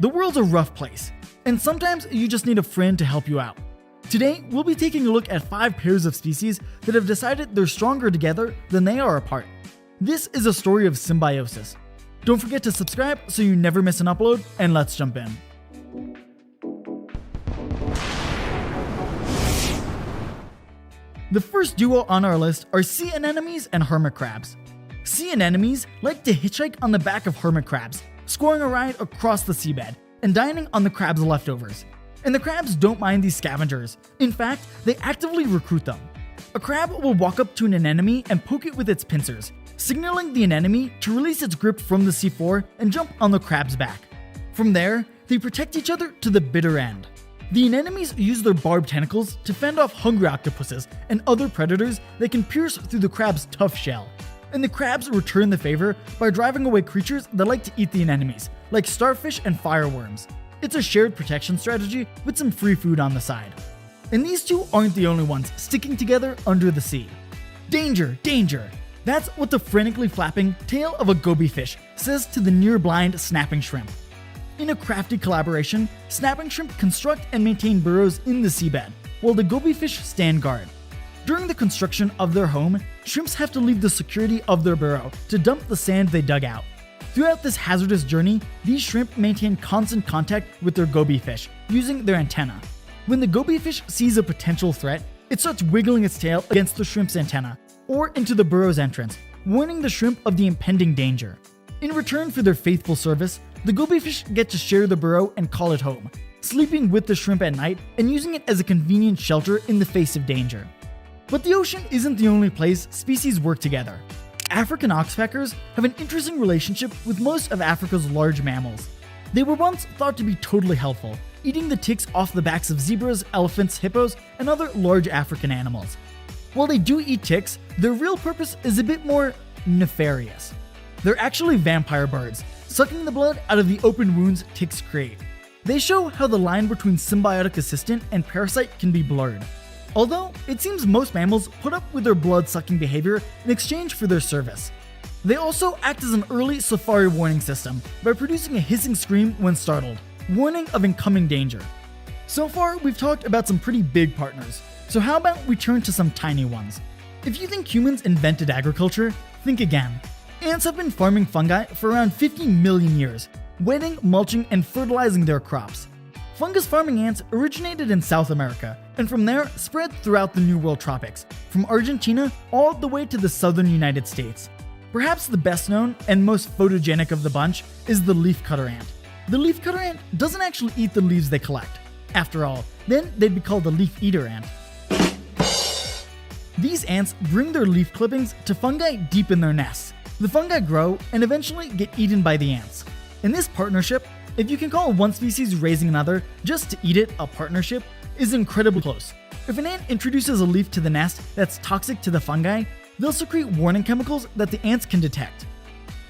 The world's a rough place, and sometimes you just need a friend to help you out. Today, we'll be taking a look at 5 pairs of species that have decided they're stronger together than they are apart. This is a story of symbiosis. Don't forget to subscribe so you never miss an upload, and let's jump in. The first duo on our list are sea anemones and hermit crabs. Sea anemones like to hitchhike on the back of hermit crabs, scoring a ride across the seabed and dining on the crab's leftovers. And the crabs don't mind these scavengers. In fact, they actively recruit them. A crab will walk up to an anemone and poke it with its pincers, signaling the anemone to release its grip from the seafloor and jump on the crab's back. From there, they protect each other to the bitter end. The anemones use their barbed tentacles to fend off hungry octopuses and other predators that can pierce through the crab's tough shell. And the crabs return the favor by driving away creatures that like to eat the anemones, like starfish and fireworms. It's a shared protection strategy with some free food on the side. And these two aren't the only ones sticking together under the sea. Danger, danger! That's what the frantically flapping tail of a goby fish says to the near-blind snapping shrimp. In a crafty collaboration, snapping shrimp construct and maintain burrows in the seabed, while the goby fish stand guard. During the construction of their home, shrimps have to leave the security of their burrow to dump the sand they dug out. Throughout this hazardous journey, these shrimp maintain constant contact with their goby fish, using their antenna. When the goby fish sees a potential threat, it starts wiggling its tail against the shrimp's antenna, or into the burrow's entrance, warning the shrimp of the impending danger. In return for their faithful service, the goby fish get to share the burrow and call it home, sleeping with the shrimp at night and using it as a convenient shelter in the face of danger. But the ocean isn't the only place species work together. African oxpeckers have an interesting relationship with most of Africa's large mammals. They were once thought to be totally helpful, eating the ticks off the backs of zebras, elephants, hippos, and other large African animals. While they do eat ticks, their real purpose is a bit more nefarious. They're actually vampire birds, sucking the blood out of the open wounds ticks create. They show how the line between symbiotic assistant and parasite can be blurred. Although, it seems most mammals put up with their blood-sucking behavior in exchange for their service. They also act as an early safari warning system by producing a hissing scream when startled, warning of incoming danger. So far, we've talked about some pretty big partners, so how about we turn to some tiny ones? If you think humans invented agriculture, think again. Ants have been farming fungi for around 50 million years, wetting, mulching, and fertilizing their crops. Fungus farming ants originated in South America, and from there spread throughout the New World tropics, from Argentina all the way to the southern United States. Perhaps the best known and most photogenic of the bunch is the leafcutter ant. The leafcutter ant doesn't actually eat the leaves they collect. After all, then they'd be called the leaf eater ant. These ants bring their leaf clippings to fungi deep in their nests. The fungi grow and eventually get eaten by the ants. In this partnership, if you can call one species raising another just to eat it a partnership, is incredibly close. If an ant introduces a leaf to the nest that's toxic to the fungi, they'll secrete warning chemicals that the ants can detect.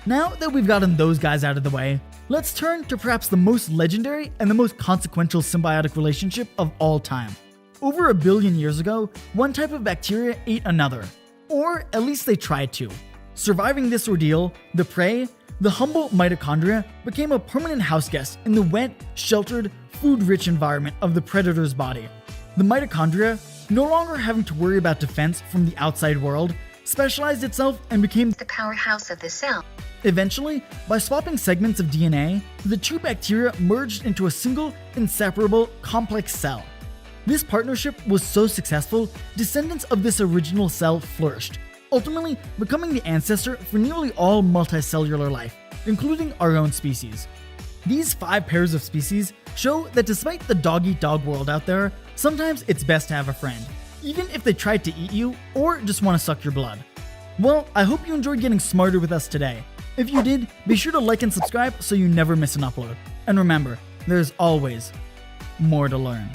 Now that we've gotten those guys out of the way, let's turn to perhaps the most legendary and the most consequential symbiotic relationship of all time. Over 1 billion years ago, one type of bacteria ate another, or at least they tried to. Surviving this ordeal, the prey, the humble mitochondria, became a permanent houseguest in the wet, sheltered, food-rich environment of the predator's body. The mitochondria, no longer having to worry about defense from the outside world, specialized itself and became the powerhouse of the cell. Eventually, by swapping segments of DNA, the two bacteria merged into a single, inseparable, complex cell. This partnership was so successful, descendants of this original cell flourished, ultimately becoming the ancestor for nearly all multicellular life, including our own species. These 5 pairs of species show that despite the dog-eat-dog world out there, sometimes it's best to have a friend, even if they tried to eat you or just want to suck your blood. Well, I hope you enjoyed getting smarter with us today. If you did, be sure to like and subscribe so you never miss an upload. And remember, there's always more to learn.